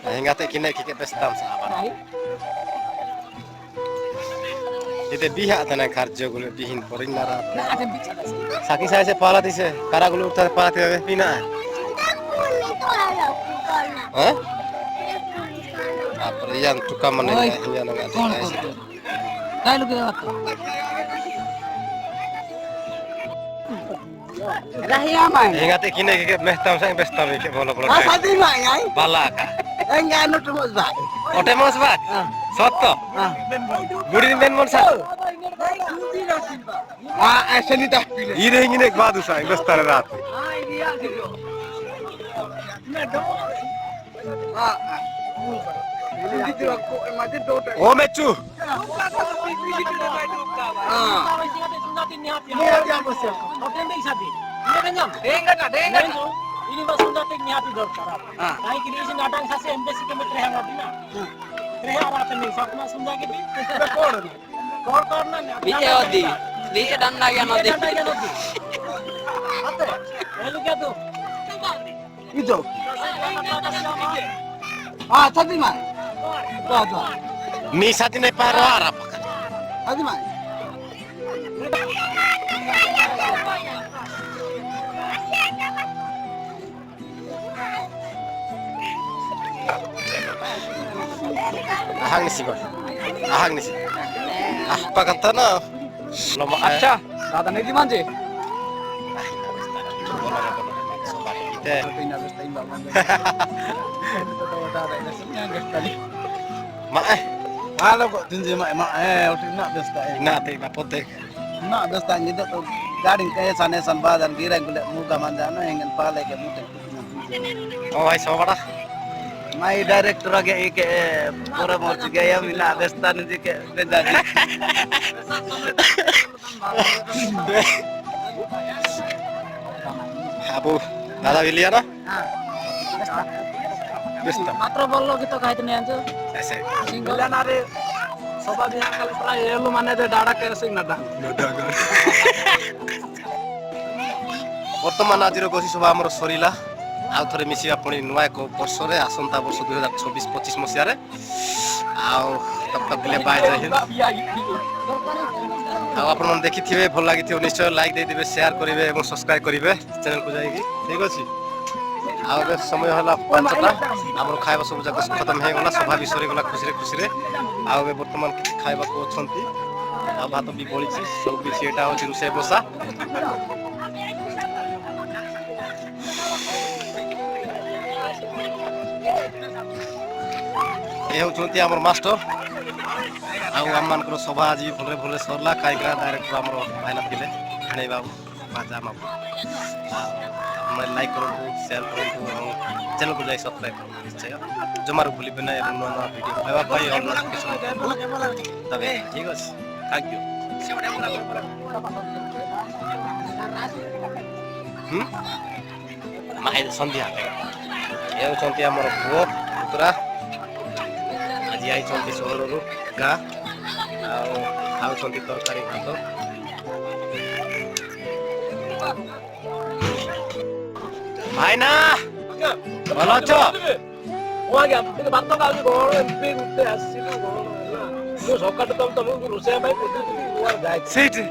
Hingate kine kike bestam sahabat. Ite biha tana karjo gulo bihin porinara. Saking saya se pala dise kara gulo utar pala te pina. Hah? Apa yang tukar mana yang nggak ada. Dai lu kira apa? Rahia mai. Hingate kine kike bestam sang bestam kike bola bola. Asa di mai ai. Balaka. Enggak anu terus ba. Ote mos bat. Sotto. Guri ben mon sa. Asli dah pilih. Ire ngine badu sa bestar rat. O mechu. Ini masuk nanti nyati dokter. Naik ini sih datang sasi embassy ke metreha ngati na. Treha rata nih, sok masuk lagi di. Kor karena nih. Nije odi. Nije dan lagi odi. Ate, lalu क्या tuh? Itu. Ah, tadi mai. Tuh. Misa tine paro arap. Tadi mai. Ahang nisi bos. Ahang nisi. Ah pakata na. Lama Acha, दादा नहीं दी मांजे. Ite. Mak Halo kok tunjuk mak udah nak besta. na te na pote. Nak besta gitu tuh. Garing kayak sana badan kira gula muka mandano yang pale ke muka. Oh ai sobara. Mai director aja ke pura mau juga ya mina besta nanti ke benda. Abu Dada Wiliana? Besta. Matra bollo gitu kahit nih anjo. Ese. Bilan hari sobat yang kali pernah ya lu mana ada darah kayak sing nada. ବର୍ତ୍ତମାନ ଆଜିର ଗୋଷୀ ସଭା ଆମର ସରିଲା ଆଉ ଥରେ ମିଶିବା ପୁଣି ନୂଆ ଏକ ବର୍ଷରେ ଆସନ୍ତା ବର୍ଷ 2024-25 ମସିହାରେ ଆଉ ତବତକ ବାଏ ଜୟ ହିନ୍ଦ ଆଉ ଆପଣମାନେ ଦେଖିଥିବେ ଭଲ ଲାଗିଥିବ ନିଶ୍ଚୟ ଲାଇକ୍ ଦେଇଦେବେ ସେୟାର କରିବେ ଏବଂ ସବସ୍କ୍ରାଇବ୍ କରିବେ ଚ୍ୟାନେଲକୁ ଯାଇକି ଠିକ୍ ଅଛି ଆଉ ଏବେ ସମୟ ହେଲା 5ଟା ଆମର ଖାଇବା ସବୁ ଯାକ ଖତମ ହେଇଗଲା ସଭା ବି ସରିଗଲା ଖୁସିରେ ଆଉ ଏବେ ବର୍ତ୍ତମାନ କିଛି ଖାଇବାକୁ ଅଛନ୍ତି ଆଉ ଭାତ ବି ବଳିଛି ସବୁ କିଛି ଏଇଟା ହେଉଛି ରୋଷେଇ ବସା ଏ ହେଉଛନ୍ତି ଆମର ମାଷ୍ଟର ଆଉ ଆମମାନଙ୍କର ସଭା ଆଜି ଭଲରେ ସରିଲା କାହିଁକିନା ଡାଇରେକ୍ଟର ଆମର ଭାଇନା ଥିଲେ ଭିଣେଇ ବାବୁ ରାଜା ବାବୁ ଆପଣ ଲାଇକ୍ କରନ୍ତୁ ସେୟାର କରନ୍ତୁ ଏବଂ ଚ୍ୟାନେଲକୁ ଯାଇ ସବସ୍କ୍ରାଇବ୍ କରନ୍ତୁ ନିଶ୍ଚୟ ଜମାରୁ ଭୁଲିବେ ନାହିଁ ଏବଂ ନୂଆ ଭିଡ଼ିଓ ପାଇବା ପାଇଁ ଅଲ୍ ନୋଟିଫିକେସନ୍ ଦେବେ ଠିକ୍ ଅଛି ଥ୍ୟାଙ୍କ ୟୁ ମାଇ ସନ୍ଧ୍ୟା ଏ ହେଉଛନ୍ତି ଆମର ପୁଅ ପୁତୁରା ଆଜି ଆଇଛନ୍ତି ସହରରୁ ଗାଁ ଆଉ ଖାଉଛନ୍ତି ତରକାରୀ ଭାତ ଭାଇନା ଭଲ ଅଛ ଆଜ୍ଞା ଟିକେ ଭାତ ଖାଉଛି କଣ ଏମିତି ଗୋଟେ ଆସିଲୁ କଣ ହେଲା ମୁଁ ସକାଳୁ ତମକୁ ରୋଷେଇ ପାଇଁ ସେଇଠି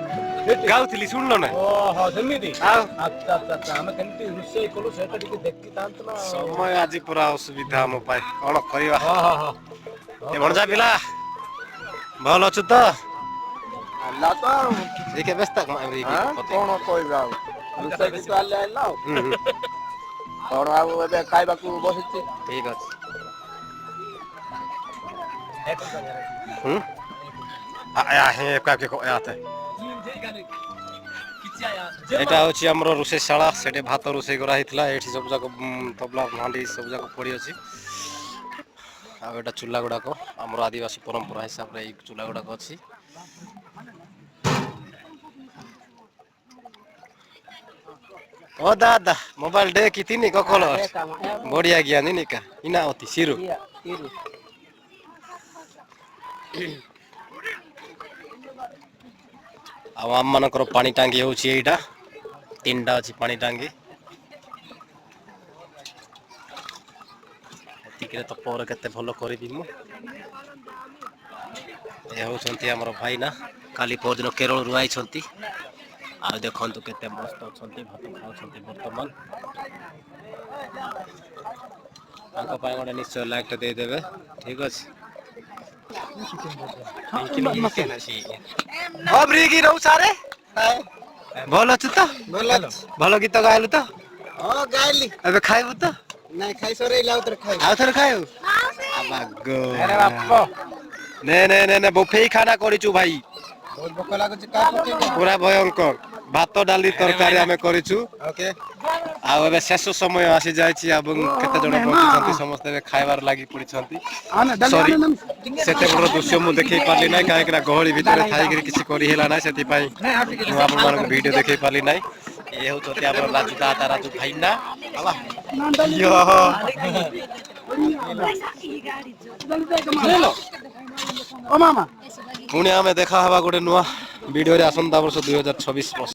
ଗାଉଥିଲି ଶୁଣିଲ ନା ଓହୋ ସେମିତି ଆଉ ଆଚ୍ଛା ଆମେ କେମିତି ରୋଷେଇ କଲୁ ସେଇଟା ଟିକେ ଦେଖିଥାନ୍ତୁ ନା ସମୟ ଆଜି ପୁରା ଅସୁବିଧା ଆମ ପାଇଁ କଣ କରିବା ହଁ ଏ ଭଣଜା ପିଲା ଭଲ ଅଛୁ ତ ହେଲା ତ ଟିକେ ବ୍ୟସ୍ତ କଣ କହିବା ଆଉ ରୋଷେଇ କିଛି ଆଲେ ହେଲା ଆଉ କଣ ଆଉ ଏବେ ଖାଇବାକୁ ବସିଛି ଠିକ ଅଛି ଏଇଟା ହେଉଛି ଆମର ରୋଷେଇଶାଳା ସେଠି ଭାତ ରୋଷେଇ କରାହେଇଥିଲା ଏଠି ସବୁ ଯାକ ତବଲା ହାଣ୍ଡି ସବୁ ଯାକ ପଡ଼ିଅଛି ଆଉ ଏଇଟା ଚୁଲା ଗୁଡ଼ାକ ଆମର ଆଦିବାସୀ ପରମ୍ପରା ହିସାବରେ ଏଇ ଚୁଲା ଗୁଡ଼ାକ ଅଛି ଓ ଦାଦା ମୋବାଇଲ ଡେ କିତିନି କକଲ ବଢିଆ ଜ୍ଞାନୀ ନିକା ଇନା ଅତି ସିରୁ ଆଉ ଆମମାନଙ୍କର ପାଣି ଟାଙ୍କି ହେଉଛି ଏଇଟା 3ଟା ଅଛି ପାଣି ଟାଙ୍କି ଖାଇକିରି ତ ପରେ କେତେ ଭଲ କରିବି ମୁଁ। ଏ ହେଉଛନ୍ତି ଆମର ଭାଇନା, କାଲି ପରଦିନ କେରଳରୁ ଆଇଛନ୍ତି। ଆଉ ଦେଖନ୍ତୁ କେତେ ମସ୍ତ ଅଛନ୍ତି, ଭାତ ଖାଉଛନ୍ତି ବର୍ତ୍ତମାନ। ତାଙ୍କ ପାଇଁ ଗୋଟେ ନିଶ୍ଚୟ ଲାଇକ୍ଟେ ଦେଇଦେବେ, ଠିକ ଅଛି। ଭଲ ଅଛୁ ତ? ଭଲ ଗୀତ ଗାଇଲୁ ତ? ହଁ ଗାଇଲି। ଏବେ ଖାଇବୁ ତ? ନାଇଁ ଖାଇ ସରେଇଲେ ଆଉଥରେ ଖାଇବି। ଆଉ ଥରେ ଖାଇବୁ? ନେ ବଫେଇ ଖାନା କରିଛୁ ଭାଇ। ବହୁତ ଭୋକ ଲାଗୁଛି କାହା ପକେଇବ? ପୁରା ଭୟଙ୍କର ଭାତ ଡାଲି ତରକାରୀ ଆମେ କରିଛୁ। ଓକେ। ଆଉ ଏବେ ଶେଷ ସମୟ ଆସିଯାଇଛି ଏବଂ କେତେ ଜଣ ବଞ୍ଚିଛନ୍ତି ସମସ୍ତେ ଏବେ ଖାଇବାର ଲାଗି ପଡ଼ିଛନ୍ତି। ସରି ସେତେ ବଡ଼ ଦୃଶ୍ୟ ମୁଁ ଦେଖେଇ ପାରିଲି ନାହିଁ, କାହିଁକିନା ଗହଳି ଭିତରେ ଥାଇକିରି କିଛି କରି ହେଲା ନାହିଁ, ସେଥିପାଇଁ ମୁଁ ଆପଣମାନଙ୍କୁ ଭିଡ଼ିଓ ଦେଖେଇ ପାରିଲି ନାହିଁ। ଇଏ ହେଉଛନ୍ତି ଆମର ରାଜୁ ଦାଦା, ରାଜୁ ଭାଇନା। ପୁଣି ଆମେ ଦେଖା ହେବା ଗୋଟେ ନୂଆ ଭିଡ଼ିଓରେ ଆସନ୍ତା ବର୍ଷ 2026 ବର୍ଷ।